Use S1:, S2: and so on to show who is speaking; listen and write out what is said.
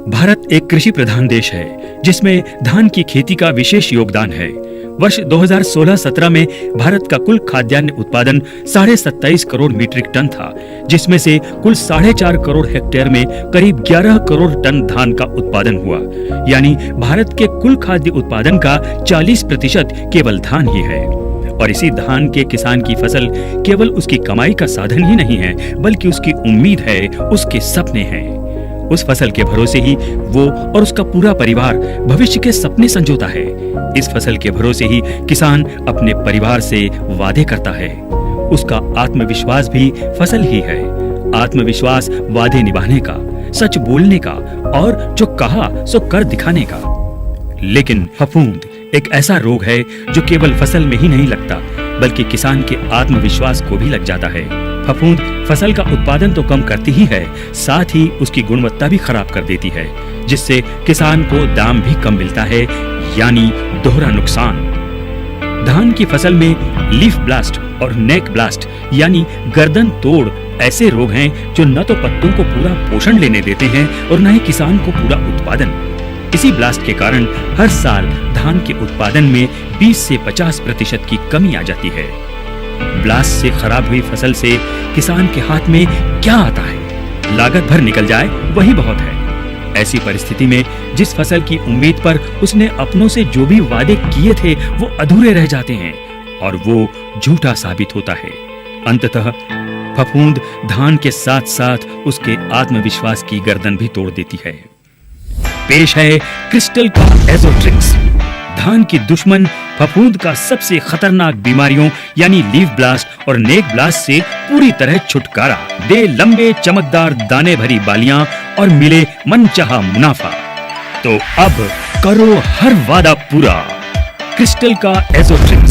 S1: भारत एक कृषि प्रधान देश है जिसमें धान की खेती का विशेष योगदान है। वर्ष 2016-17 में भारत का कुल खाद्यान्न उत्पादन 27.5 करोड़ मीट्रिक टन था, जिसमें से कुल 4.5 करोड़ हेक्टेयर में करीब 11 करोड़ टन धान का उत्पादन हुआ। यानी भारत के कुल खाद्य उत्पादन का 40% केवल धान ही है। और इसी धान के किसान की फसल केवल उसकी कमाई का साधन ही नहीं है, बल्कि उसकी उम्मीद है, उसके सपने हैं। उस फसल के भरोसे ही वो और उसका पूरा परिवार भविष्य के सपने संजोता है। इस फसल के भरोसे ही किसान अपने परिवार से वादे करता है। उसका आत्मविश्वास भी फसल ही है। आत्मविश्वास वादे निभाने का, सच बोलने का और जो कहा सो कर दिखाने का। लेकिन फफूंद एक ऐसा रोग है जो केवल फसल में ही नहीं लगता, बल्कि किसान के आत्मविश्वास को भी लग जाता है। फफूंद फसल का उत्पादन तो कम करती ही है, साथ ही उसकी गुणवत्ता भी खराब कर देती है, जिससे किसान को दाम भी कम मिलता है, यानी दोहरा नुकसान। धान की फसल में लीफ ब्लास्ट और नेक ब्लास्ट यानी गर्दन तोड़ ऐसे रोग हैं जो न तो पत्तों को पूरा पोषण लेने देते हैं और न ही किसान को पूरा उत्पादन। इसी ब्लास्ट के कारण हर साल धान के उत्पादन में 20 से 50% की कमी आ जाती है। ब्लास्ट से खराब हुई फसल से किसान के हाथ में क्या आता है? लागत भर निकल जाए वही बहुत है। ऐसी परिस्थिति में जिस फसल की उम्मीद पर उसने अपनों से जो भी वादे किए थे वो अधूरे रह जाते हैं और वो झूठा साबित होता है। अंततः फफूंद धान के साथ साथ उसके आत्मविश्वास की गर्दन भी तोड़ देती है। पेश है क्रिस्टल का एज़ोट्रिक्स, धान की दुश्मन फफूंद का सबसे खतरनाक बीमारियों यानी लीफ ब्लास्ट और नेक ब्लास्ट से पूरी तरह छुटकारा दे। लंबे चमकदार दाने भरी बालियां और मिले मनचाहा मुनाफा। तो अब करो हर वादा पूरा। क्रिस्टल का एज़ोट्रिक्स।